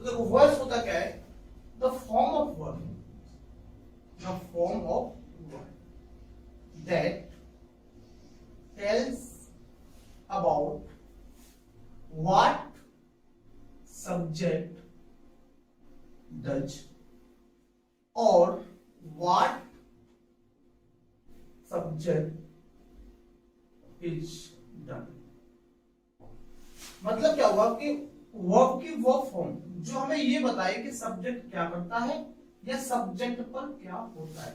देखो वॉइस होता क्या है, the form of word, the form of word that tells about what subject does और व्हाट सब्जेक्ट इज डन। मतलब क्या हुआ कि वर्ब की वो फॉर्म जो हमें ये बताए कि सब्जेक्ट क्या करता है या सब्जेक्ट पर क्या होता है,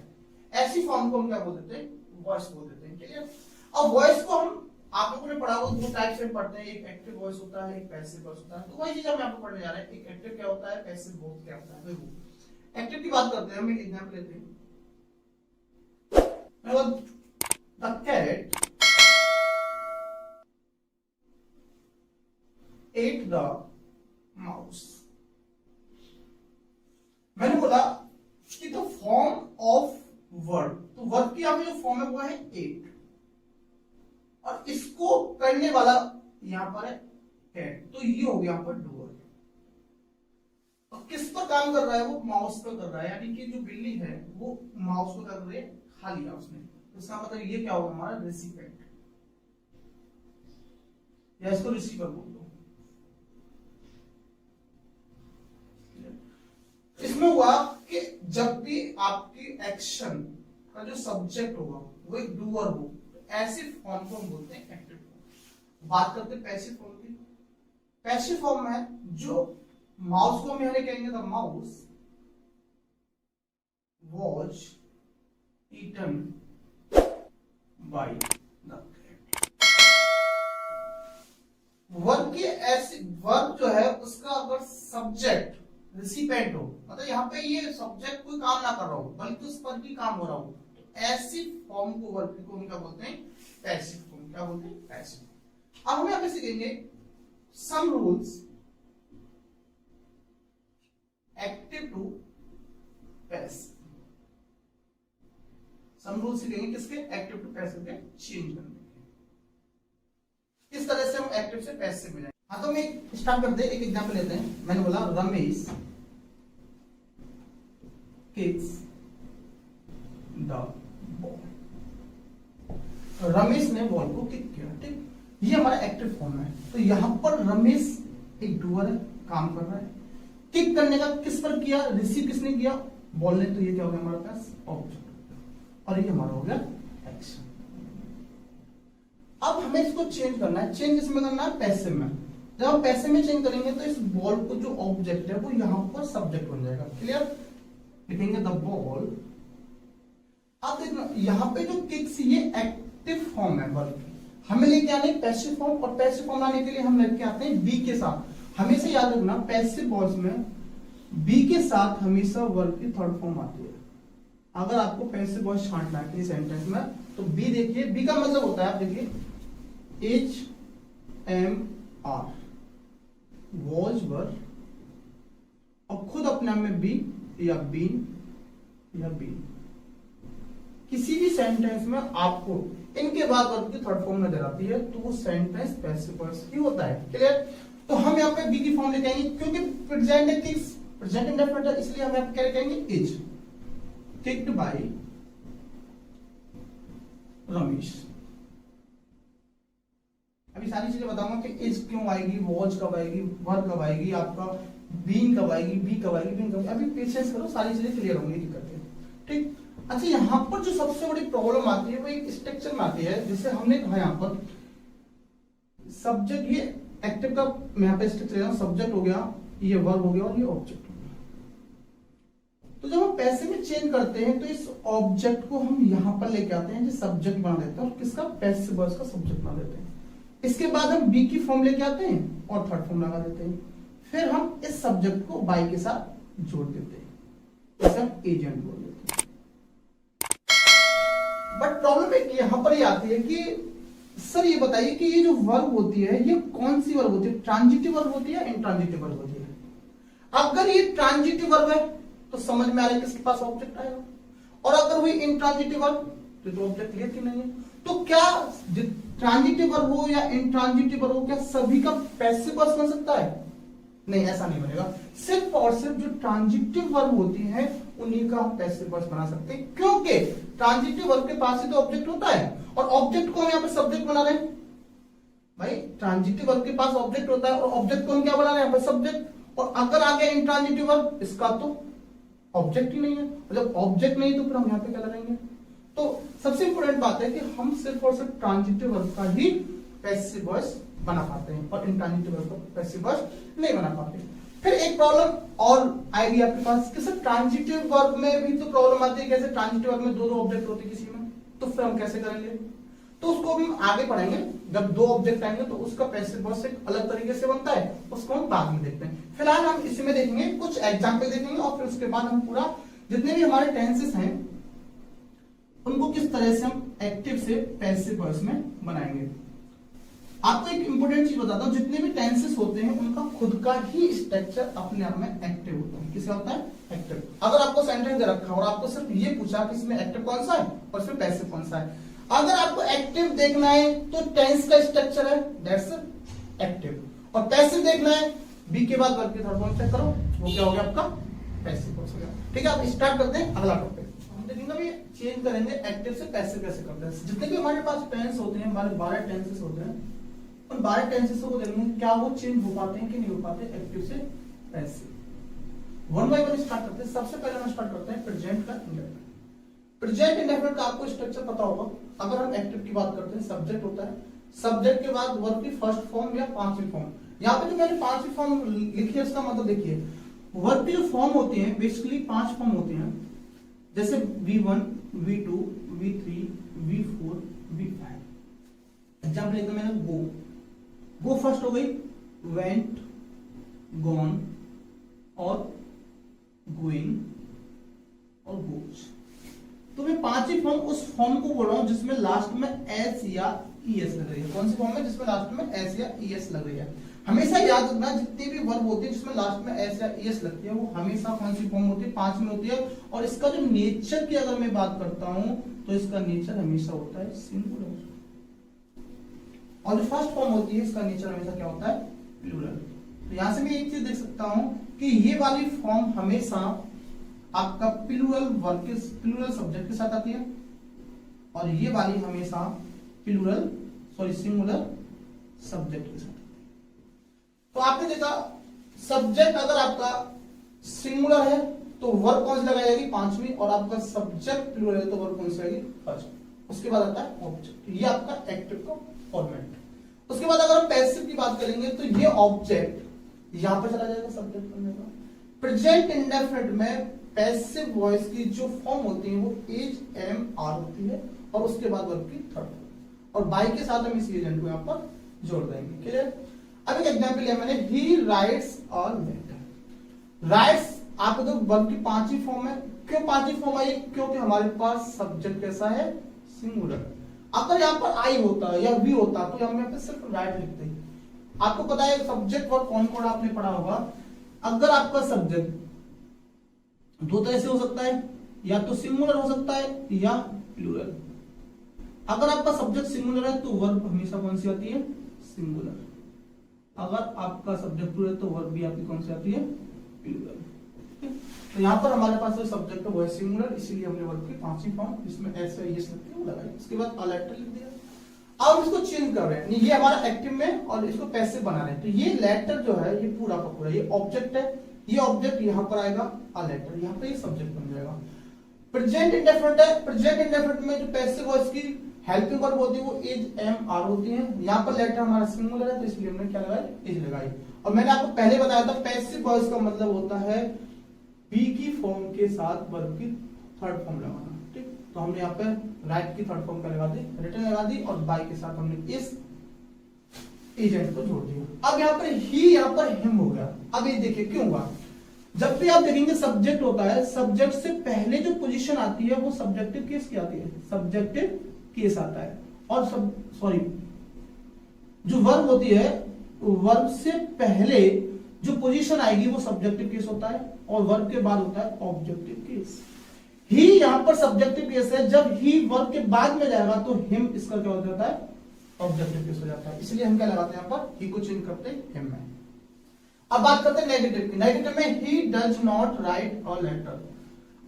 ऐसी फॉर्म को हम क्या बोल देते हैं, वॉइस बोल देते हैं। क्लियर। अब वॉइस को हम आप लोगों ने पढ़ा हुआ दो टाइप से पढ़ते हैं, एक एक्टिव वॉइस होता है, एक पैसिव वॉइस होता है। तो वही चीज हम आपको पढ़ने जा रहे हैं, एक एक्टिव क्या होता है, पैसिव वॉइस क्या होता है। देखो एक्टिव की बात करते हैं, हम एक एग्जांपल लेते हैं। The cat ate the mouse। मैंने बोला कि द फॉर्म ऑफ वर्ब, तो वर्ब की यहाँ पे जो फॉर्म है वो है एट, और इसको करने वाला यहां पर है कैट, तो ये हो गया यहाँ पर डूअर। और किस पर काम कर रहा है वो, माउस पर कर रहा है, यानी कि जो बिल्ली है वो माउस को कर रही है, खा लिया उसने। तो इसका मतलब ये क्या होगा हमारा रेसिपेंट, या इसको रिसीवर बोल दो। इसमें हुआ कि जब भी आपकी एक्शन का जो सब्जेक्ट होगा वो एक डूअर हो, तो ऐसी फॉर्म को हम बोलते हैं एक्टिव फॉर्म। बात करते हैं पैसिव फॉर्म की। पैसिव फॉर्म है जो माउस को हम यहां कहेंगे the mouse was eaten by the cat. Verb की ऐसी वर्ब जो है उसका अगर सब्जेक्ट रिसिपेंट हो, मतलब यहाँ पे ये सब्जेक्ट कोई काम ना कर रहा हो बल्कि उस पर भी काम हो रहा हो, तो ऐसी फॉर्म को वर्ब को हम क्या बोलते हैं, पैसिव फॉर्म। क्या बोलते हैं, पैसिव। अब हम यहाँ पे सीखेंगे some rules active to passive. Some rules सीखेंगे किसके, एक्टिव टू पैसिव के चेंज करने के, किस तरह से हम एक्टिव से पैसिव में जाएंगे। हाँ तो मैं स्टार्ट करते हैं, एक एग्जांपल लेते हैं। मैंने बोला Ramesh kicks the ball. Ramesh ने बॉल को किक किया, ठीक। ये हमारा एक्टिव फॉर्म है। तो यहां पर रमेश एक डूअर है, काम कर रहा है। किक करने का किस पर किया, रिसीव किसने किया, बॉल ने। तो ये क्या हो गया हमारे पास, ऑब्जेक्ट, और ये हमारा हो गया एक्शन। अब हमें इसको चेंज करना है। चेंज किसमें करना है, पैसिव में। जब हम पैसिव में चेंज करेंगे तो इस बॉल को जो ऑब्जेक्ट है वो यहां पर सब्जेक्ट बन जाएगा। क्लियर। लिखेंगे द बॉल। अब देखना यहां पे जो किक्स, ये एक्टिव फॉर्म है वर्ब की, हमें लेके आने पैसिव फॉर्म, और पैसिव फॉर्म लाने के लिए हम लेके आते हैं बी के साथ। हमेशा याद रखना पैसिव वॉइस में बी के साथ हमेशा वर्ब की थर्ड फॉर्म आती है। अगर आपको पैसिव वॉइस छांटना है किसी सेंटेंस में तो बी देखिए। बी का मतलब होता है, आप देखिए HMR, वॉज वर्ब, और खुद अपने आप में बी या बीन या बीन। किसी भी सेंटेंस में आपको इनके बाद वर्ब की थर्ड फॉर्म नजर आती है तो वो सेंटेंस पैसिव वॉइस ही होता है। क्लियर। तो हम यहाँ पे बी की फॉर्म लेके आएंगे, क्योंकि प्रेजेंट है किक्स, प्रेजेंट इंडेफिनिट है, इसलिए हम यहाँ पे क्या कहेंगे, इज किक्ड बाय रमेश। अभी सारी चीजें बताऊंगा कि इज क्यों आएगी, वॉज कब आएगी, वर्ब कब आएगी, आपका बीन कब आएगी, बी कब आएगी, बीन कब आएगी। अभी पेशेंस करो, सारी चीजें क्लियर होंगी दिक्कत है, ठीक। अच्छा, यहाँ पर जो सबसे बड़ी प्रॉब्लम आती है वो एक स्ट्रक्चर में आती है, जिसे हमने कहा यहाँ पर सब्जेक्ट, ये एक्टिव का मैं यहाँ पे स्ट्रक्चर ले रहा हूं, सब्जेक्ट हो गया, ये वर्ब हो गया और ये ऑब्जेक्ट हो गया। तो जब हम पैसिव में चेंज करते हैं तो इस ऑब्जेक्ट को हम यहाँ पर लेके आते हैं, जो सब्जेक्ट बना देते हैं, और किसका, पैसिव वॉइस का सब्जेक्ट बना देते हैं। इसके बाद हम बी की फॉर्म लेके आते हैं और थर्ड फॉर्म लगा देते हैं। फिर हम इस सब्जेक्ट को बाई के साथ जोड़ देते हैं, इसे हम एजेंट बोल देते हैं। बट प्रॉब्लम एक यहां पर ये आती है कि सर ये बताइए कि ये जो वर्ब होती है ये कौन सी वर्ब होती है, ट्रांजिटिव वर्ब होती है, इंट्रांजिटिव वर्ब होती है। अगर ये ट्रांजिटिव वर्ब है तो समझ में आ रहा है किसके पास ऑब्जेक्ट आएगा, और अगर वही इंट्रांजिटिव वर्ब तो ऑब्जेक्ट क्लियर क्यों नहीं है। तो क्या ट्रांजिटिव वर्ब हो या इंट्रांजिटिव वर्ब हो, क्या सभी का पैसिव वॉइस बन सकता है? नहीं, ऐसा नहीं बनेगा। सिर्फ और सिर्फ जो ट्रांजिटिव वर्ब होती है उन्हीं का हम पैसिव वॉइस बना सकते हैं, क्योंकि ट्रांजिटिव वर्ब के पास ही तो ऑब्जेक्ट होता है और ऑब्जेक्ट को हम यहाँ पे सब्जेक्ट बना रहे हैं। भाई ट्रांजिटिव वर्ब के पास ऑब्जेक्ट होता है और ऑब्जेक्ट को हम क्या बना रहे हैं यहाँ पे सब्जेक्ट। और अगर आ गया इंट्रांजिटिव वर्ब, इसका तो ऑब्जेक्ट ही नहीं है, और जब ऑब्जेक्ट नहीं तो फिर हम यहाँ पे क्या लगाएंगे। तो सबसे इंपॉर्टेंट बात है कि हम सिर्फ और सिर्फ ट्रांजिटिव वर्ब का ही पैसिव वॉइस बना पाते हैं और इंट्रांजिटिव वर्ब का पैसिव वॉइस नहीं बना पाते। फिर एक प्रॉब्लम और आएगी आपके पास कि सर ट्रांजिटिव वर्ब में भी तो प्रॉब्लम आती है, कैसे ट्रांजिटिव वर्ब में दो दो ऑब्जेक्ट होते किसी में, तो फिर हम कैसे करेंगे। तो उसको भी हम आगे पढ़ेंगे, जब दो ऑब्जेक्ट आएंगे तो उसका पैसिव वॉइस एक अलग तरीके से बनता है, उसको हम बाद में देखते हैं। फिलहाल हम इसमें देखेंगे, कुछ एग्जाम्पल देखेंगे और फिर उसके बाद हम पूरा जितने भी हमारे टेंसेस हैं उनको किस तरह से हम एक्टिव से पैसिव वॉइस में बनाएंगे। आपको एक इंपॉर्टेंट चीज बताता हूं, जितने भी टेंसेस होते हैं उनका खुद का ही स्ट्रक्चर अपने आप में एक्टिव होता है। किसका होता है? एक्टिव। अगर आपको सेंटेंस दे रखा और आपको सिर्फ ये पूछा कि इसमें एक्टिव कौन सा है और इसमें पैसिव कौन सा है, अगर आपको एक्टिव देखना है तो टेंस का स्ट्रक्चर है दैट्स एक्टिव, और पैसिव देखना है बी के बाद वर्ब के थर्ड फॉर्म चेक करो, वो क्या हो गया आपका पैसिव हो गया। ठीक है, अब स्टार्ट करते हैं अगला टॉपिक। हम देखेंगे अभी चेंज करेंगे एक्टिव से पैसिव कैसे करते हैं। जितने भी हमारे पास टेंस होते हैं, हमारे 12 टेंसेस होते हैं, उन 12 टेंसेस को देखेंगे क्या वो चेंज हो पाते हैं कि नहीं हो पाते एक्टिव से passive. One by one start करते हैं। सबसे पहले हम स्टार्ट करते हैं प्रेजेंट का इंडेफिनिट। प्रेजेंट इंडेफिनिट का आपको स्ट्रक्चर पता होगा। अगर हम एक्टिव की बात करते हैं, सब्जेक्ट होता है, सब्जेक्ट के बाद वर्ब की फर्स्ट फॉर्म या पांचवी फॉर्म। यहाँ पे जो मैंने पांचवी फॉर्म लिखी है उसका मतलब देखिए, वर्ब की जो फॉर्म होती है बेसिकली 5 फॉर्म होती हैं, जैसे V1, V2, V3, V4, V5। Example एकदम मैंने गो फर्स्ट हो गई, वेंट, गॉन और गोइंग और गोज। तो मैं पांचवी फॉर्म उस फॉर्म को बोल रहा हूं जिसमें लास्ट में एस या ईएस लग रही है। कौन सी फॉर्म है जिसमें लास्ट में एस या ईएस लग रही है? हमेशा याद रखना, जितनी भी वर्ब होती है जिसमें लास्ट में एस या ईएस लगती है वो हमेशा कौन सी फॉर्म होती है? 5 में होती है। और इसका जो नेचर की अगर मैं बात करता हूं तो इसका नेचर हमेशा होता है सिंगुलर, और जो फर्स्ट फॉर्म होती है इसका नेचर हमेशा क्या होता है? प्लूरल। तो यहां से मैं एक चीज देख सकता हूं कि ये वाली फॉर्म हमेशा आपका प्लूरल वर्ब के प्लूरल सब्जेक्ट के साथ आती है, और ये वाली हमेशा सिंगुलर सब्जेक्ट के साथ। तो आपने देखा सब्जेक्ट अगर आपका सिंगुलर है तो वर्ब कौन सी लगाई जाएगी? 5वीं, और आपका सब्जेक्ट प्लूरल है तो वर्ब कौन सी आएगी? फर्स्ट। उसके बाद आता है ऑब्जेक्ट। ये आपका एक्टिव का फॉर्मेट। उसके बाद अगर हम पैसिव की बात करेंगे तो ये ऑब्जेक्ट यहां पर चला जाएगा सब्जेक्ट बनने का। प्रेजेंट इंडेफिनिट में पैसिव वॉइस की जो फॉर्म होती है वो एज एम आर होती है, और उसके बाद वर्ब की थर्ड फॉर्म, और बाई के साथ हम इस एजेंट को यहां पर जोड़ देंगे। क्लियर? अब एक एग्जांपल लिया मैंने, he writes a letter. Writes आपको तो वर्ब की 5वीं फॉर्म है। क्यों 5वीं फॉर्म आई? क्योंकि हमारे पास सब्जेक्ट कैसा है? सिंगुलर। अगर यहाँ पर आई होता या वी होता तो हम यहाँ पे सिर्फ राइट लिखते हैं। आपको पता है सब्जेक्ट वर्ब कौन आपने पढ़ा होगा। अगर आपका सब्जेक्ट दो तरह से हो सकता है, या तो सिंगुलर हो सकता है या प्लूरल। अगर आपका सब्जेक्ट सिंगुलर है तो वर्ब हमेशा कौन सी आती है? सिंगुलर। अगर आपका सब्जेक्ट प्लूरल तो वर्ब भी आपकी कौन सी आती है? प्लूरल। तो यहाँ पर हमारे पास जो सब्जेक्ट है वो है सिंगुलर, इसीलिए हमने वर्ब की 5वीं फॉर्म जिसमें एस या एस लगती है वो लगाई। उसके बाद अ लेटर लिख दिया। अब इसको चेंज कर रहे हैं, ये हमारा एक्टिव में और इसको पैसिव बना रहे हैं। तो ये लेटर जो है ये पूरा का पूरा ये ऑब्जेक्ट है, ये ऑब्जेक्ट यहाँ पर आएगा अ लेटर, यहाँ पे ये सब्जेक्ट बन जाएगा। प्रेजेंट इंडेफिनिट है, प्रेजेंट इंडेफिनिट में जो पैसिव वॉइस की हेल्पिंग वर्ब होती है वो एज एम आर होती है। यहाँ पर लेटर हमारा सिंगुलर है तो इसलिए हमने क्या लगाया? एज लगाई। और मैंने आपको पहले बताया था पैसिव वॉइस का मतलब होता है बी की फॉर्म के साथ वर्ब की थर्ड फॉर्म लगाना। ठीक, तो हमने यहाँ पे राइट की थर्ड फॉर्म का लगा दी, रिटर्न लगा दी, और बाय के साथ हमने इस एजेंट को जोड़ दिया। अब यहाँ पर ही, यहाँ पर हिम हो गया। अब ये देखिए क्यों हुआ? जब भी आप देखेंगे सब्जेक्ट होता है, सब्जेक्ट से पहले जो पोजीशन आती है वो सब्जेक्टिव केस की आती है, सब्जेक्टिव केस आता है। और जो वर्ब होती है वर्ब से पहले जो पोजीशन आएगी वो सब्जेक्टिव केस होता है, और वर्ब के बाद होता है ऑब्जेक्टिव केस। ही यहाँ पर सब्जेक्टिव केस है, जब ही वर्ब के बाद में जाएगा तो हिम इसका क्या हो जाता है? ऑब्जेक्टिव केस हो जाता है। इसलिए हम क्या लगाते हैं यहाँ पर? ही को चेंज करते हैं हिम में। अब बात करते हैं नेगेटिव की। नेगेटिव में he does not write a letter.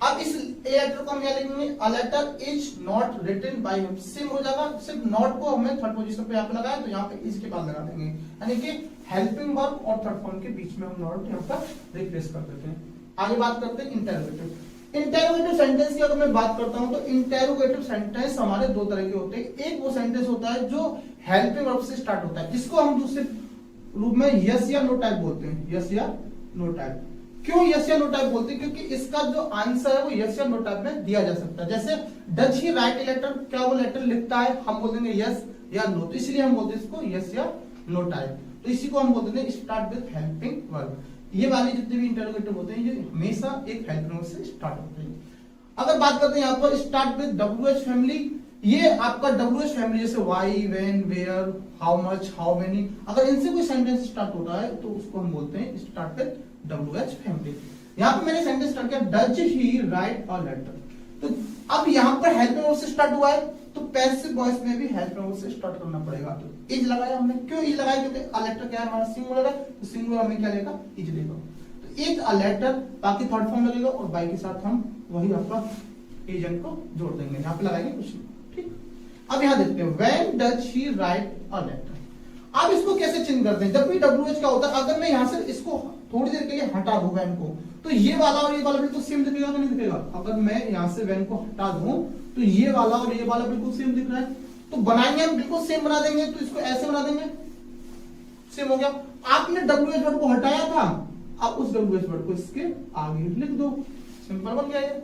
अब इस लेटर को हम क्या लिखेंगे, a letter is not written by him. Same हो जाएगा, सिर्फ नॉट को हमने थर्ड पोजीशन पे यहाँ पे लगाया तो यहाँ पे इज के बाद लगा देंगे, यानी कि हेल्पिंग वर्ब और थर्ड फॉर्म के बीच में हम नॉट यहाँ पर रिप्लेस कर देते हैं। आगे बात करते हैं इंटेरोगेटिव। इंटेरोगेटिव सेंटेंस की अगर मैं बात करता हूं तो इंटेरोगेटिव सेंटेंस हमारे दो तरह के होते हैं। एक वो सेंटेंस होता है जो हेल्पिंग वर्ब से स्टार्ट होता है, जिसको हम दूसरे रूप में यस या नो टाइप बोलते हैं, यस या नो टाइप। क्यों यस या नो टाइप बोलते हैं, क्योंकि इसका जो आंसर है वो यस या नो टाइप में दिया जा सकता है। जैसे does he write a letter, क्या वो लेटर लिखता है, हम बोल देंगे यस या नो, तो इसलिए हम बोलते हैं इसको यस या नो टाइप। तो इसी को हम बोलते हैं स्टार्ट विद हेल्पिंग वर्ब। ये वाले जितने भी इंटरोगेटिव होते हैं ये हमेशा एक हेल्पिंग वर्ब से स्टार्ट होते हैं। अगर बात करते हैं यहाँ पर स्टार्ट विद WH फैमिली, ये आपका WH फैमिली जैसे why, when, where, how much, how many, अगर इनसे कोई सेंटेंस स्टार्ट होता है तो उसको हम बोलते हैं स्टार्ट विद WH फैमिली। यहाँ पे मैंने सेंटेंस स्टार्ट किया does he write a letter, तो अब यहाँ पर हेल्पिंग वर्ब से स्टार्ट हुआ है तो पैसिव वॉइस में भी हेल्पिंग वर्ब से स्टार्ट करना पड़ेगा। तो इज लगाया हमने, क्यों इज लगाया, क्योंकि अ लेटर क्या है हमारा सिंगुलर है, तो सिंगुलर हमें क्या लेगा, इज लेगा। तो इज अ लेटर, बाकी थर्ड फॉर्म लगेगा और बाई के साथ हम वही आपका एजेंट को जोड़ देंगे, यहाँ पे लगाएंगे कुछ नहीं। ठीक, अब यहाँ देखते हैं when does he write a letter. अब इसको कैसे चेंज करते हैं, जब भी WH का होता है, अगर मैं यहाँ से इसको थोड़ी देर के लिए हटा दूं वैन को, तो ये वाला और ये वाला बिल्कुल सेम दिखेगा कि नहीं दिखेगा। अगर मैं यहाँ से वैन को हटा दूं तो ये वाला और ये वाला बिल्कुल सेम दिख रहा है, तो बनाएंगे हम बिल्कुल सेम बना देंगे। तो इसको ऐसे बना देंगे, सेम हो गया। आपने WH वर्ड को हटाया था, अब उस WH वर्ड को इसके आगे लिख दो, सिंपल बन गया ये।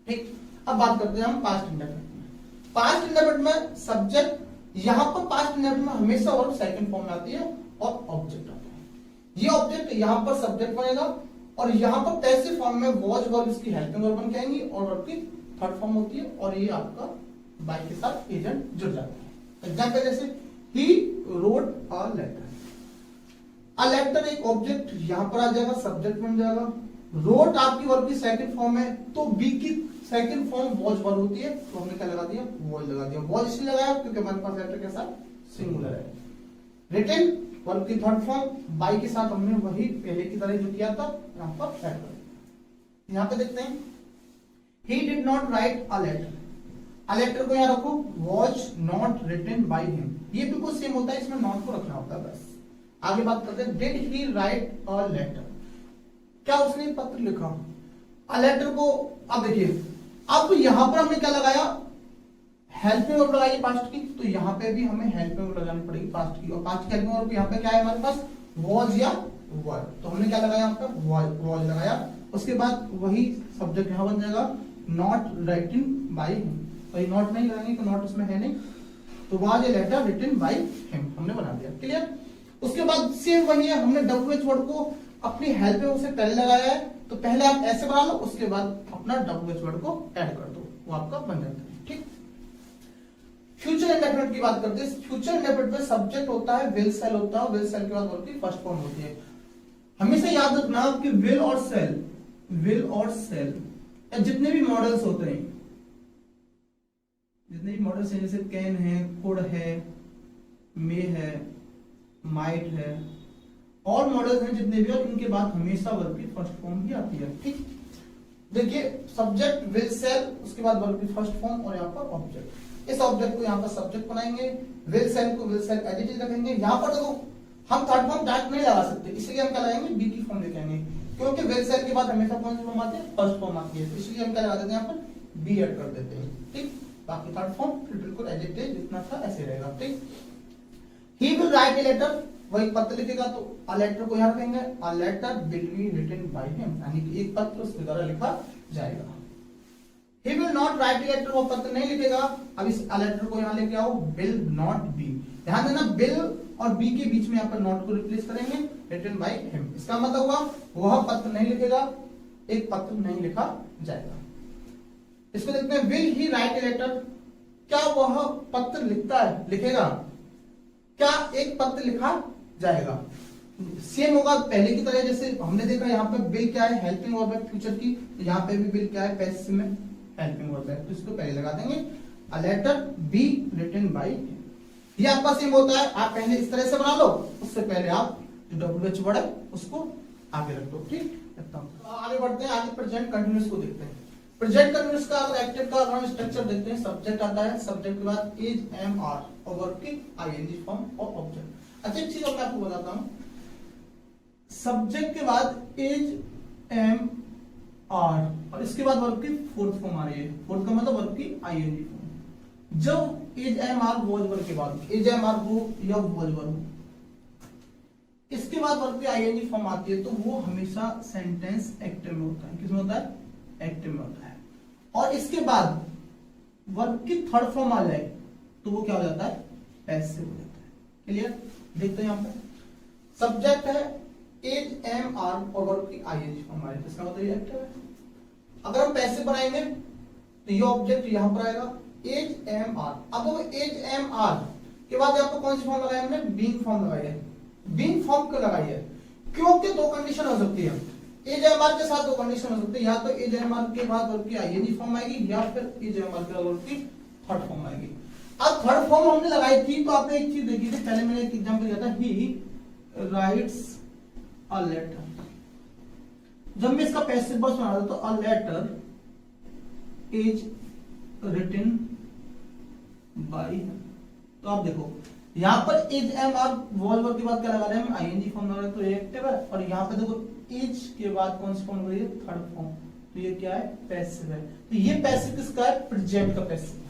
ठीक, अब बात करते हैं हम पास्ट इंडेफिनिट। पास्ट इंडेफिनिट में सब्जेक्ट, यहाँ पर पास्ट इंडेफिनिट में हमेशा वर्ब सेकंड फॉर्म में आती है और ऑब्जेक्ट आता है। ये ऑब्जेक्ट यहाँ पर सब्जेक्ट बनेगा और यहाँ पर पैसिव फॉर्म में वॉज वर्ब इसकी हेल्पिंग वर्ब बन के आएंगी और वर्ब की थर्ड फॉर्म होती है और ये आपका बाई के साथ एजेंट जुड़ जाता है। एग्जाम्पल जैसे he wrote a letter, a letter एक ऑब्जेक्ट यहाँ पर आ जाएगा, सब्जेक्ट बन जाएगा। रोट आपकी वर्ब की सेकंड फॉर्म है तो बी की सेकंड फॉर्म वॉज वर्ब होती है, तो हमने क्या लगा दिया, वॉज लगा दिया। वॉज इसलिए लगाया क्योंकि हमारे पास लेटर के साथ सिंगुलर है। रिटन वर्ब की थर्ड फॉर्म, बाई के साथ हमने वही पहले की तरह जो किया था यहाँ पर ऐड कर दिया। यहाँ पे देखते हैं he did not write a letter, a letter को यहाँ रखो, was not written by him, ये बिल्कुल सेम होता है, इसमें नॉट को रखना होता है बस। आगे बात करते हैं did he write a letter, क्या उसने पत्र लिखा। a letter को अब देखिए, अब यहाँ पर हमने क्या लगाया, हेल्पिंग वर्ब लगाई पास्ट की, तो यहाँ पे भी हमें हेल्पिंग वर्ब लगानी पड़ेगी पास्ट की, और पास्ट की हेल्पिंग वर्ब यहाँ पे क्या है हमारे पास, was या वर, तो हमने क्या लगाया यहाँ पे was लगाया। उसके बाद वही सब्जेक्ट यहाँ बन जाएगा नॉट राइटिंग बाई हिम, तो नॉट नहीं लगाएंगे तो नॉट उसमें है नहीं, तो was a letter written by him हमने बना दिया। क्लियर, उसके बाद सेम वही है, हमने WH वर्ड को अपनी हेल्पिंग वर्ब से पहले लगाया है, तो पहले आप ऐसे बना लो, उसके बाद अपना WH वर्ड को ऐड कर दो, वो आपका बन जाता है। ठीक, फ्यूचर इंडेफिनिट की बात करते हैं। फ्यूचर इंडेफिनिट में सब्जेक्ट होता है, विल सेल होता है, विल सेल के बाद वर्ब की फर्स्ट फॉर्म होती है। हमेशा याद रखना कि विल और सेल जितने भी मॉडल्स होते हैं, जितने भी मॉडल्स हैं जैसे कैन है, कुड है, मे है, माइट है, और मॉडल्स हैं जितने भी, और इनके बाद हमेशा वर्ब की फर्स्ट फॉर्म ही आती है। ठीक, देखिए सब्जेक्ट विल सेल, उसके बाद वर्ब की फर्स्ट फॉर्म और यहाँ पर ऑब्जेक्ट। इस ऑब्जेक्ट को यहाँ पर सब्जेक्ट बनाएंगे, विल सेल को will sell as it is रखेंगे। यहाँ पर देखो हम थर्ड फॉर्म डायरेक्ट नहीं लगा सकते, इसलिए हम क्या लगाएंगे, बी की फॉर्म लेके आएंगे, क्योंकि विल सेल के बाद हमेशा कौन सी फॉर्म आती है, फर्स्ट फॉर्म आती है, तो इसलिए हम क्या लगा देते हैं यहाँ पर बी ऐड कर देते हैं। ठीक, बाकी थर्ड फॉर्म फिर बिल्कुल एज इट इज जितना था ऐसे रहेगा। ठीक, he will write a letter, वही पत्र लिखेगा, तो अ लेटर को यहाँ रखेंगे, a letter will be written by him, यानी कि एक पत्र उसके द्वारा लिखा जाएगा। He will not write a letter, वो पत्र नहीं लिखेगा। अब इस अ लेटर को यहाँ लेके आओ, विल नॉट बी, ध्यान देना बिल और बी के बीच में यहाँ पर नॉट को रिप्लेस करेंगे, रिटन बाय हिम। इसका मतलब हुआ वह पत्र नहीं लिखेगा, एक पत्र नहीं लिखा जाएगा। इसको देखते हैं, will he write a letter, क्या वह पत्र लिखता है, लिखेगा, क्या एक पत्र लिखा जाएगा। सेम होगा पहले की तरह, जैसे हमने देखा यहाँ पे बिल क्या है, हेल्पिंग वर्ब है फ्यूचर की, तो यहाँ पे भी बिल क्या है, पैसिव में हेल्पिंग वर्ब है, तो इसको पहले लगा देंगे, a letter be written by him. ये आपका सेम होता है, आप पहले इस तरह से बना लो, उससे पहले आप जो WH वर्ड है उसको आगे रख दो। ठीक, आगे बढ़ते हैं, आगे प्रेजेंट कंटिन्यूअस को देखते हैं। प्रेजेंट कंटिन्यूअस का अगर एक्टिव का हम स्ट्रक्चर देखते हैं, सब्जेक्ट आता है, सब्जेक्ट के बाद इज एम आर और वर्ब की आईएनजी फॉर्म और ऑब्जेक्ट। अच्छा एक चीज मैं आपको बताता हूं, सब्जेक्ट के बाद इज एम आर और इसके बाद वर्ब की फोर्थ फॉर्म आ रही है, फोर्थ का मतलब वर्ब की आईएनजी फॉर्म। जब is am are was verb के बाद इज एम आर हो या वॉज वर्ब हो, इसके बाद वर्ब की आईएनजी फॉर्म आती है तो वो हमेशा सेंटेंस एक्टिव में होता है। किसमें होता है? एक्टिव में होता है। और इसके बाद वर्ब की थर्ड फॉर्म आ जाए तो वो क्या हो जाता है? पैसिव हो जाता है। क्लियर? देखते हैं यहां पे सब्जेक्ट है इज एम आर और वर्ब की आईएनजी फॉर्म आ रही है, इसका मतलब ये एक्टिव है। अगर हम पैसिव बनाएंगे तो ये ऑब्जेक्ट यहां पर आएगा इज एम आर। अब वो इज एम आर के बाद आपको कौन सी फॉर्म लगाई हमने? बीइंग फॉर्म लगाई है। बीइंग फॉर्म क्यों लगाई है? क्योंकि दो कंडीशन हो सकती है इज एम आर के साथ, दो कंडीशन हो सकती है, या तो इज एम आर के बाद वर्ब की आईएनजी फॉर्म आएगी या फिर इज एम आर के बाद वर्ब की थर्ड फॉर्म आएगी। अब थर्ड फॉर्म हमने लगाई थी तो आपने एक चीज देखी थी, पहले मैंने एक एग्जांपल दिया था, ही राइट्स अ लेटर। जब मैं इसका पैसिव वॉइस बना रहा तो a letter is written by. तो आप देखो यहां पर is am are was verb के बाद क्या लगा रहे हैं हम? आईएनजी फॉर्म लगा रहे हैं तो ये एक्टिव है। और यहां पे देखो इज के बाद कौन सी फॉर्म लग रही है? Third form. तो ये क्या है? पैसिव है। तो ये पैसिव किसका है? प्रेजेंट का पैसिव है।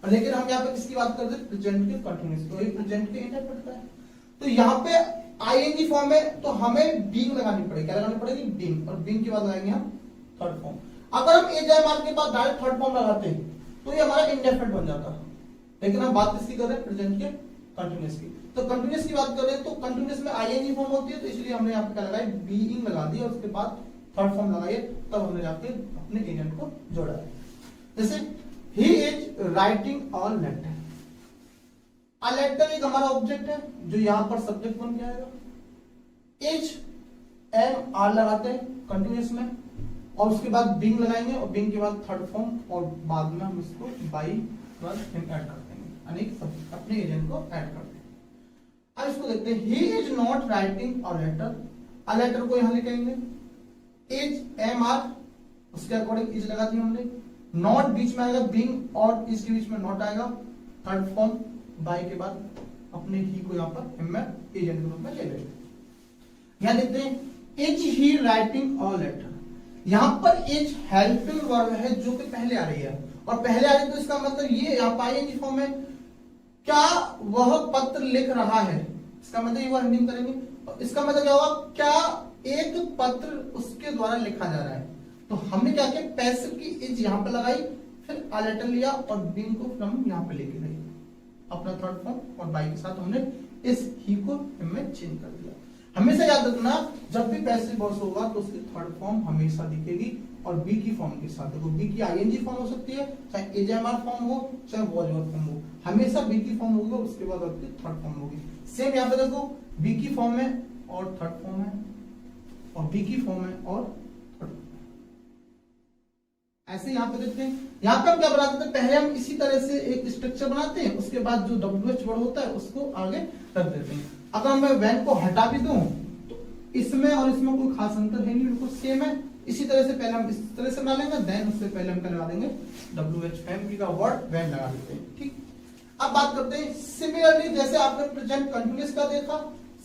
और लेकिन हम यहाँ पे किसकी बात करते हैं? प्रेजेंट के कंटिन्यूअस। तो ये प्रेजेंट के इंटरप्रेट का है। तो यहाँ पे आईएनजी फॉर्म है तो हमें बीइंग लगानी पड़ेगी। क्या लगानी पड़ेगी? बीइंग। और बीइंग के बाद लगाएंगे हम थर्ड फॉर्म। अगर हम इज एम आर के बाद डायरेक्ट थर्ड फॉर्म लगाते तो ये हमारा इंडेफिनिट बन जाता। लेकिन हम बात किसकी कर रहे हैं? प्रेजेंट के कंटिन्यूअस की। तो कंटिन्यूअस की बात कर रहे हैं तो कंटिन्यूअस में आईएनजी फॉर्म होती है, तो इसलिए हमने यहाँ पे क्या लगाया? बीइंग लगा दी और उसके बाद थर्ड फॉर्म लगाई, तब हमने जाके अपने एजेंट को जोड़ा है। जैसे he is writing a letter. A letter एक हमारा ऑब्जेक्ट है जो यहाँ पर सब्जेक्ट बन के आएगा। इज एम आर लगाते हैं कंटिन्यूअस में और उसके बाद बीइंग लगाएंगे और बीइंग के बाद थर्ड फॉर्म और बाद में हम इसको बाई प्लस हिम ऐड करते हैं, यानी अपने एजेंट को ऐड करते हैं। अब इसको देखते हैं, he is not writing a letter. A letter को यहां लिखेंगे इज एम आर, उसके अकॉर्डिंग इज लगा दी हमने। नॉट बीच में आएगा, बीइंग और इसके बीच में नॉट आएगा। थर्ड फॉर्म बाय के बाद अपने ही को यहां पर हिम में एजेंट के रूप में ले लेंगे। यहां देखते हैं is he writing a letter. यहां पर इज हेल्पिंग वर्ब है जो कि पहले आ रही है और पहले आ रही है तो इसका मतलब ये यहाँ पर आईएनजी फॉर्म है। क्या वह पत्र लिख रहा है? इसका मतलब ये हिंदी में करेंगे। इसका मतलब क्या होगा? क्या एक पत्र उसके द्वारा लिखा जा रहा है? तो हमने क्या किया? पैसिव की इज यहाँ पे लगाई, फिर अ लेटर लिया और बीइंग को फिर हम यहाँ पे लेके गए अपना थर्ड फॉर्म और बाई के साथ हमने इस ही को में चेंज कर दिया। हमेशा याद रखना जब भी पैसिव वॉइस होगा तो उसकी थर्ड फॉर्म हमेशा दिखेगी और बी की फॉर्म के साथ। देखो बी की आईएनजी फॉर्म हो सकती है, चाहे इज एम आर फॉर्म हो चाहे वॉज वर्ब फॉर्म हो, हमेशा बी की फॉर्म होगी और उसके बाद आपकी थर्ड फॉर्म होगी। सेम यहाँ पे देखो बी की फॉर्म है और थर्ड फॉर्म है और बी की फॉर्म है और थर्ड फॉर्म है। ऐसे यहाँ पे देखते हैं, यहाँ पे हम क्या बनाते हैं? पहले हम इसी तरह से एक स्ट्रक्चर बनाते हैं, उसके बाद जो WH वर्ड होता है उसको आगे रख देते हैं। अगर मैं वैन को हटा भी दूं तो इसमें और इसमें कोई खास अंतर है नहीं, बिल्कुल सेम है। इसी तरह से पहले हम इस तरह से बना लेंगे, देन उससे पहले हम क्या लगा देंगे? WH फैमिली का वर्ड वैन लगा देते हैं। ठीक, अब बात करते हैं सिमिलरली जैसे आपने प्रेजेंट कंटिन्यूअस का देखा,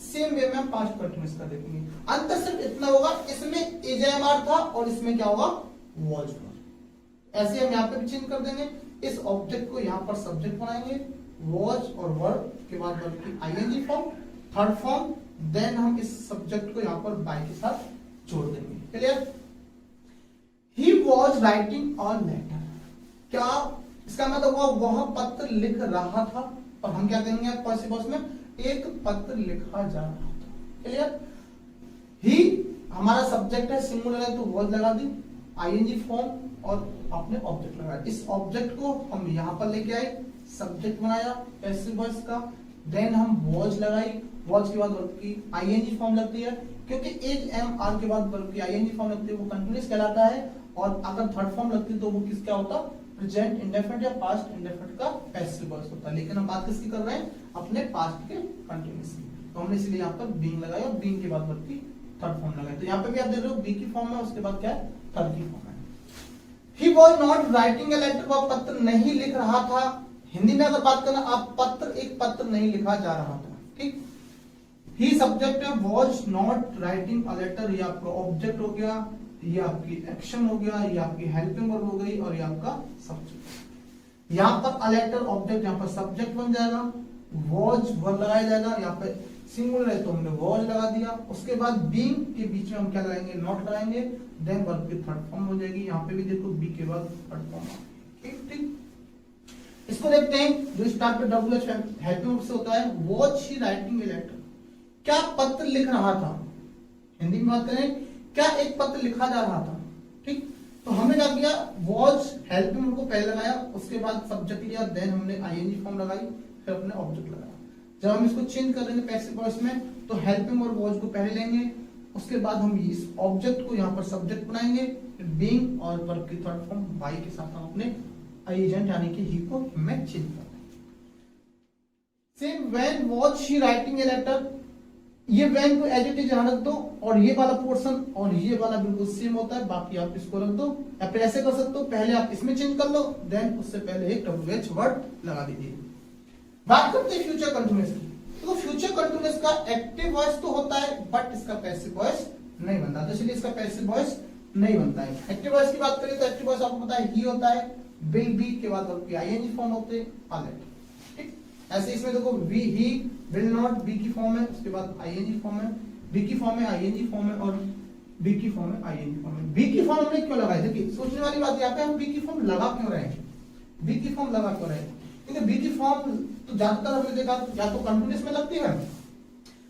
सेम वे में हम पास्ट कंटिन्यूअस का देखेंगे। अंतर सिर्फ इतना होगा, इसमें इज एम आर था और इसमें क्या होगा? वॉज था। ऐसे हम यहाँ पे भी चेंज कर देंगे। इस ऑब्जेक्ट को यहाँ पर सब्जेक्ट बनाएंगे, वॉज और वर्ब के बाद वर्ब की ING form, third form, then हम इस सब्जेक्ट को यहाँ पर बाय के साथ जोड़ देंगे। Clear? He was writing a letter. क्या इसका मतलब हुआ? वह पत्र लिख रहा था और हम क्या कहेंगे पैसिव वॉइस में? एक पत्र लिखा जा रहा था। क्लियर? ही हमारा सब्जेक्ट है, सिंगुलर है तो वॉज लगा दी, आईएनजी फॉर्म और अपने ऑब्जेक्ट लगाया। इस ऑब्जेक्ट को हम यहां पर लेके आए, सब्जेक्ट बनाया पैसिव वॉइस का, देन हम वॉज लगाई, वॉज के बाद वर्ब की आईएनजी फॉर्म लगती है, क्योंकि इज एम आर के बाद वर्ब की आईएनजी फॉर्म लगती है वो कंटिन्यूअस कहलाता है। और अगर थर्ड फॉर्म लगती है तो वो किस क्या होता? प्रेजेंट इंडेफिनिट या पास्ट इंडेफिनिट का पैसिव वॉइस होता है। लेकिन हम बात किसकी कर रहे हैं? अपने पास्ट के कंटिन्यूअस की। तो हमने इसलिए यहाँ पर बीइंग लगाया और बीइंग के बाद वर्ब की थर्ड फॉर्म लगाई। तो यहाँ पे भी आप देख रहे हो बी की फॉर्म है, उसके बाद क्या है, थर्ड की फॉर्म है। He was not writing a letter, वह पत्र नहीं लिख रहा था। हिंदी में अगर बात करना, आप पत्र, एक पत्र नहीं लिखा जा रहा था, ठीक। ही सब्जेक्ट है, was not writing a letter, ये आपका ऑब्जेक्ट हो गया, ये आपकी एक्शन हो गया, ये आपकी हेल्पिंग वर्ब हो गई और ये आपका सब्जेक्ट। यहाँ पर a letter ऑब्जेक्ट, यहाँ पर सब्जेक्ट बन जाएगा, was वर्ब लगाया जाएगा, यहाँ पे सिंगुलर है तो हमने was लगा दिया। उसके बाद being के बीच में हम क्या लगाएंगे, नॉट लगाएंगे, देन वर्ब की थर्ड फॉर्म हो जाएगी। यहाँ पे भी देखो बी के बाद थर्ड फॉर्म, ठीक ठीक। इसको देखते हैं जो स्टार्ट पे डब्ल्यू एच हेल्पिंग से होता है। Was she writing a letter, क्या पत्र लिख रहा था। हिंदी में बात करें, क्या एक पत्र लिखा जा रहा था, ठीक। तो हमने क्या किया, वॉज हेल्पिंग को पहले लगाया, उसके बाद सब्जेक्ट लिया, देन हमने आईएनजी फॉर्म लगाई, फिर अपने ऑब्जेक्ट लगाया। जब हम इसको चेंज कर देंगे पैसिव वॉइस में, तो हेल्पिंग और वॉज को पहले लेंगे, उसके बाद हम इस ऑब्जेक्ट को यहाँ पर सब्जेक्ट बनाएंगे, बीइंग और वर्ब की थर्ड फॉर्म बाई के साथ हम अपने एजेंट यानी कि ही को में चेंज कर देंगे। Same when was she writing a letter, ये व्हेन को एज इट इज यहां रख दो और ये वाला पोर्शन और ये वाला बिल्कुल सेम होता है, बाकी आप इसको रख दो। या फिर ऐसे कर सकते हो, पहले आप इसमें चेंज कर लो, देन उससे पहले एक WH वर्ड लगा दीजिए। बात करते हैं फ्यूचर कंटिन्यूअस की। तो फ्यूचर कंटिन्यूअस का एक्टिव वॉइस तो होता है बट इसका पैसिव वॉइस नहीं बनता, तो इसलिए इसका पैसिव वॉइस नहीं बनता है। एक्टिव वॉइस की बात करें तो एक्टिव वॉइस आपको पता है ही होता है, विल बी के बाद आपकी आईएनजी फॉर्म होते हैं, ऑलरेडी, ठीक। ऐसे इसमें देखो we, he, will not be की फॉर्म है, उसके बाद आईएनजी फॉर्म है, बी की फॉर्म है, आईएनजी फॉर्म है और बी की फॉर्म है, आईएनजी फॉर्म है। बी की फॉर्म हमने क्यों लगाई, देखिए सोचने वाली बात यहाँ पे, हम बी की फॉर्म लगा क्यों रहे हैं, बी की फॉर्म लगा क्यों रहे हैं, क्योंकि बी की फॉर्म तो ज्यादातर हमने देखा या तो कंटिन्यूअस में लगती है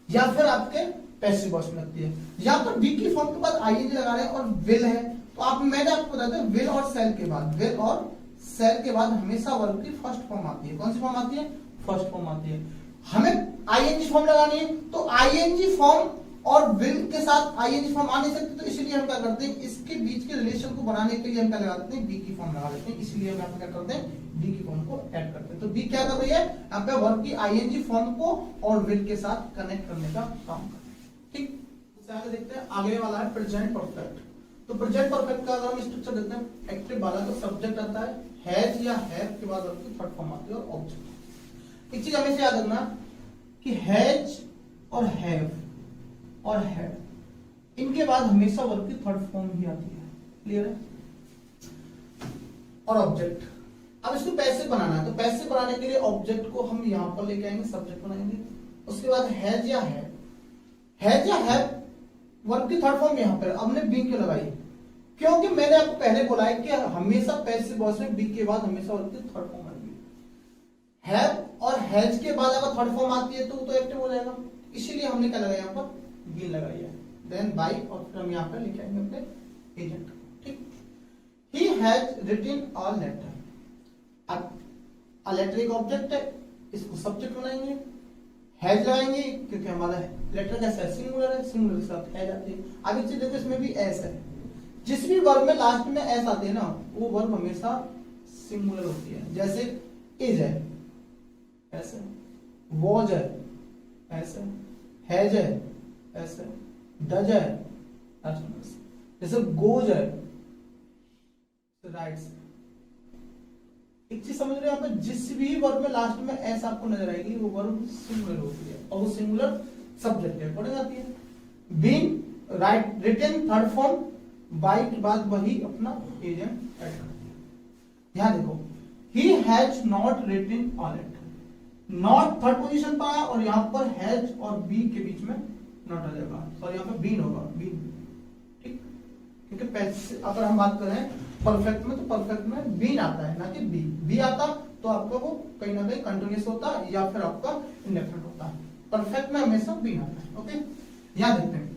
या फिर आपके पैसिव वॉइस में लगती है। यहाँ पर बी की फॉर्म के बाद आईएनजी लगा रहे हैं और विल है, तो आप मैंने आपको बताया था विल और सेल के बाद, विल और सेल के बाद हमेशा वर्ब की फर्स्ट फॉर्म आती है। कौन सी फॉर्म आती है, फर्स्ट फॉर्म आती है। हमें आईएनजी फॉर्म लगानी है, तो आईएनजी फॉर्म और विल के साथ आईएनजी फॉर्म आ नहीं सकती, तो इसलिए हम क्या करते हैं, इसके बीच के रिलेशन को बनाने के लिए हम क्या लगा देते हैं, बी की फॉर्म लगा देते हैं। इसलिए हम यहाँ पे क्या करते हैं, बी की फॉर्म को ऐड करते हैं। तो बी क्या कर रही है, यहाँ पे वर्ब की आईएनजी फॉर्म को और विल के साथ कनेक्ट करने का काम कर रही है, ठीक। उससे आगे देखते हैं, आगे वाला है प्रेजेंट परफेक्ट। तो प्रेजेंट परफेक्ट का अगर हम स्ट्रक्चर देखते हैं, एक्टिव वाला तो सब्जेक्ट आता है, हैज या हैव के बाद वर्ब की थर्ड फॉर्म आती है और ऑब्जेक्ट। एक चीज हमेशा याद रखना कि हैज और हैव और हैव, इनके बाद हमेशा वर्ब की थर्ड फॉर्म ही आती है, क्लियर है। और ऑब्जेक्ट, अब इसको पैसिव बनाना है, तो पैसिव बनाने के लिए ऑब्जेक्ट को हम यहां पर लेके आएंगे, सब्जेक्ट बनाएंगे। उसके बाद हैज या हैव, हैज या हैव वर्ब की थर्ड फॉर्म यहां पर हमने बीइंग क्यों लगाई, क्योंकि मैंने आपको पहले बोला है कि हमेशा पैसिव वॉइस में बी के बाद हमेशा वर्ब की थर्ड फॉर्म आएगी। हैव और हैज के बाद अगर थर्ड फॉर्म आती है तो एक्टिव हो जाएगा, इसीलिए हमने क्या लगाया, यहाँ पर बी लगाई है, देन बाई और फिर हम यहाँ पर लिख आएंगे अपने एजेंट, ठीक। He has written a letter, अब अ लेटर एक ऑब्जेक्ट है, इसको सब्जेक्ट बनाएंगे, हैज लगाएंगे क्योंकि हमारा लेटर कैसा है, सिंगुलर है, सिंगुलर के साथ हैज आती है। अब एक चीज देखो, इसमें भी एस है, जिस भी वर्ब में लास्ट में एस आती है ना, वो वर्ब हमेशा सिंगुलर होती है। जैसे इज है ऐसे, वॉज है ऐसे, हैज है ऐसे, डज है ऐसे, जैसे गोज है, राइट्स। एक चीज समझ रहे हो, यहाँ पे जिस भी वर्ब में लास्ट में एस आपको नजर आएगी वो वर्ब सिंगुलर होती है और वो सिंगुलर सब्जेक्ट के अकॉर्डिंग आती है। Being write written third form, by के बाद वही अपना एजेंट ऐड करती है। यहां देखो, he has not written a letter, not third position पर आया और यहाँ पर हैज और बी के बीच में नॉट आ जाएगा, सॉरी यहाँ पे बीन होगा, बीन, ठीक। क्योंकि अगर हम बात करें परफेक्ट में, तो परफेक्ट में बीन आता है ना कि बी, बी आता तो आपका वो कहीं ना कहीं कंटिन्यूअस होता या फिर आपका इंडेफिनिट होता है। परफेक्ट में हमेशा बीन आता है, ओके। यहां देखते हैं,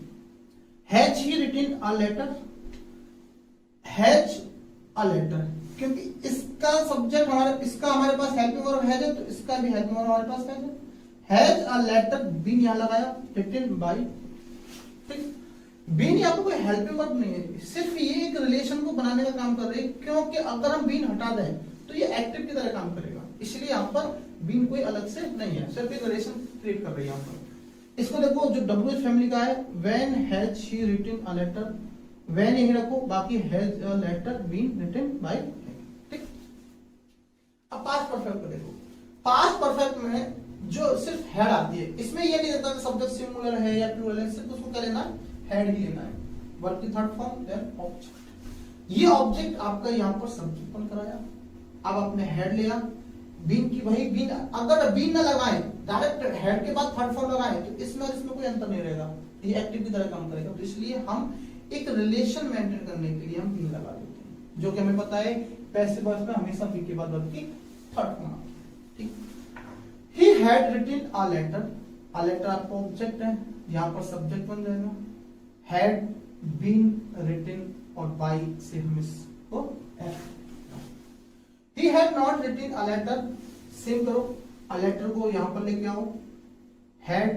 has he written a letter, has a letter, क्योंकि इसका सब्जेक्ट हमारे पास हेल्पिंग वर्ब हैज है, तो इसका भी हेल्पिंग वर्ब हमारे पास हैज है। हैज अ लेटर, बीन यहां लगाया, रिटन बाय, ठीक। बीन यहाँ पे कोई हेल्पिंग वर्ब नहीं है, सिर्फ ये एक रिलेशन को बनाने का काम कर रही है, क्योंकि अगर हम बीन हटा दें तो ये एक्टिव की तरह काम करेगा, इसलिए यहाँ पर बीन कोई अलग से नहीं है, सिर्फ एक रिलेशन क्रिएट कर रही है यहाँ पर। इसको देखो जो WH फैमिली का है, when has she written a letter, when यही रखो, बाकी has a letter been written by, ठीक। अब पास्ट परफेक्ट को देखो, पास्ट परफेक्ट में जो सिर्फ हेड आती है, इसमें ये नहीं रहता कि सब्जेक्ट सिंगुलर है या प्लूरल है, सिर्फ उसको क्या लेना है, हेड ही लेना है। वर्ब की थर्ड फॉर्म, देन ऑब्जेक्ट। ये ऑब्जेक्ट आपका यहाँ पर सब्जेक्ट बन कराया, अब आपने हेड लिया, बीन की वही बीन, अगर बीन ना लगाए डायरेक्ट हेड के बाद थर्ड फॉर्म लगाए तो इसमें और इसमें कोई अंतर नहीं रहेगा, ये एक्टिव की तरह काम करेगा। तो इसलिए हम एक रिलेशन मेंटेन करने के लिए हम बीन लगा देते हैं, जो कि हमें पता है पैसिव वॉइस में हमेशा बी के बाद वर्ब की थर्ड फॉर्म आती है, ठीक। He had written a letter, a letter आपका ऑब्जेक्ट है, यहाँ पर सब्जेक्ट बन जाएगा, had been written और by से हम इसको He had not written a letter, same करो, a letter को यहाँ पर लेके आओ, had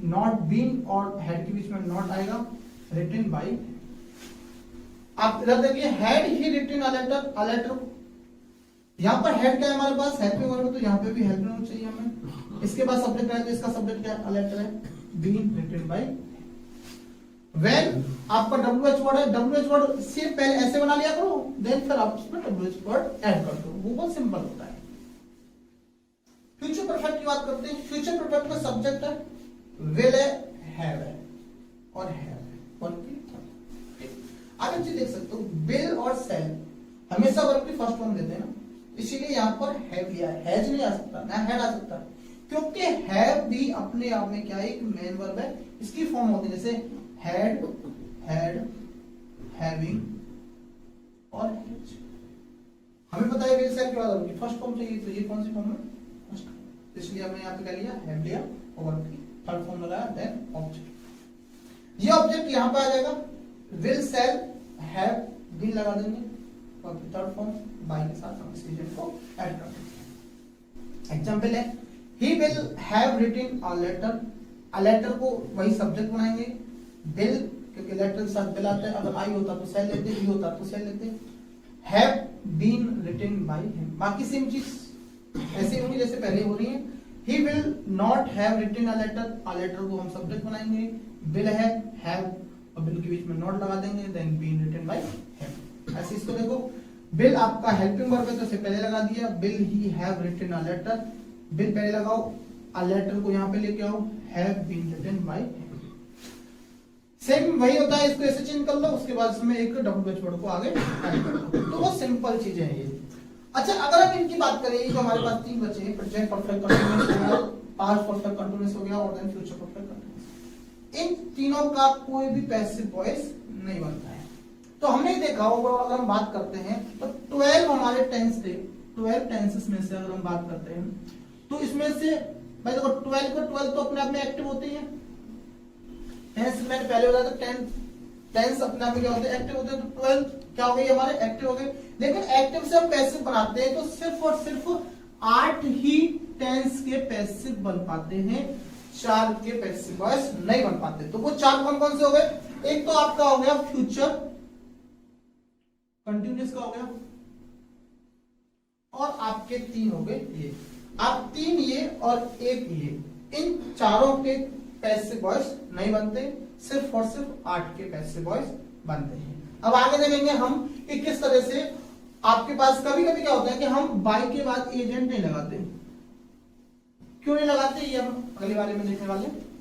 not been और had के बीच में not आएगा, written by, आप इधर देखिए had he written a letter, a letter यहाँ पर हेड क्या है हमारे पास, हेल्पिंग वर्ब, तो यहाँ पे भी हेल्पिंग वर्ब चाहिए हमें। इसके बाद सब्जेक्ट है, तो इसका सब्जेक्ट क्या है, अ लेटर है, बीन रिटन बाय। व्हेन आपका WH वर्ड है, WH वर्ड से पहले ऐसे बना लिया करो, देन फिर आप उसमें WH वर्ड ऐड कर दो, वो बहुत सिंपल होता है। फ्यूचर परफेक्ट की बात करते हैं, फ्यूचर परफेक्ट का सब्जेक्ट है, विल है, हैव है और हैव है, वन की। आगे चीज देख सकते हो, विल और सेल हमेशा वर्ब की फर्स्ट फॉर्म देते हैं ना, इसीलिए यहाँ पर हैव लिया है, हैज नहीं आ सकता, ना हेड आ सकता, क्योंकि हैव भी अपने आप में क्या है, एक मेन वर्ब है, इसकी फॉर्म होती है जैसे हैड, हैड, हैविंग और हैज। हमें पता है विल सेल के बाद वर्ब की फर्स्ट फॉर्म चाहिए, तो ये कौन सी फॉर्म है, फर्स्ट, इसलिए हमने यहाँ पे क्या लिया, हैव लिया और वर्ब की थर्ड फॉर्म लगाया, देन ऑब्जेक्ट। ये ऑब्जेक्ट यहाँ पे आ जाएगा, विल सेल, हैव, बीन लगा देंगे, थर्ड फॉर्म बाय के साथ हम इस रीजन को ऐड कर देंगे। एग्जांपल है, he will have written a letter, a letter को वही सब्जेक्ट बनाएंगे, will क्योंकि लेटर के साथ will आता है, अगर I होता तो सेल लेते, he होता तो सेल लेते, have been written by him, बाकी सेम चीज ऐसे होंगी जैसे पहले हो रही है। he will not have written a letter, a letter को हम सब्जेक्ट बनाएंगे, will have और will के बीच में not लगा देंगे, then been written by him। ऐसे इसको देखो, बिल आपका हेल्पिंग वर्ब है तो इसे पहले लगा दिया, will he have written a letter, will पहले लगाओ, अ लेटर को यहाँ पे लेके आओ, have been written by him. Same वही होता है, इसको ऐसे चेंज कर लो, उसके बाद इसमें एक WH वर्ड को आगे ऐड कर दो, तो वो सिंपल चीजें हैं ये। अच्छा, अगर हम इनकी बात करें, जो हमारे पास तीन बचे हैं, प्रेजेंट परफेक्ट कंटीन्यूअस हो गया, पास्ट परफेक्ट कंटीन्यूअस हो गया और देन फ्यूचर परफेक्ट कंटीन्यूअस, इन तीनों का कोई भी पैसिव वॉइस नहीं बनता है। तो हमने देखा ओवरऑल अगर हम बात करते हैं तो 12 हमारे टेंस थे, 12 टेंसेस में से अगर हम बात करते हैं तो इसमें से भाई देखो 12 तो अपने आप में एक्टिव होते हैं, टेंस मैंने पहले बताया था, टेंस अपने आप में क्या होते हैं, एक्टिव होते हैं, तो 12 क्या हो गई हमारे, एक्टिव हो गए। लेकिन एक्टिव से हम पैसिव बनाते हैं तो सिर्फ और सिर्फ 8 ही टेंस के पैसिव बन पाते हैं, 4 के पैसिव वॉइस नहीं बन पाते। तो वो 4 कौन कौन से हो गए, एक तो आपका हो गया फ्यूचर कंटिन्यूअस का हो गया, और आपके 3 हो गए ये, आप 3 ये और 1 ये, इन चारों के पैसिव वॉइस नहीं बनते, सिर्फ और सिर्फ 8 के पैसिव वॉइस बनते हैं। अब आगे देखेंगे हम कि किस तरह से आपके पास कभी कभी क्या होता है कि हम बाय के बाद एजेंट नहीं लगाते, क्यों नहीं लगाते, ये हम अगली बारे में देखने वाले हैं।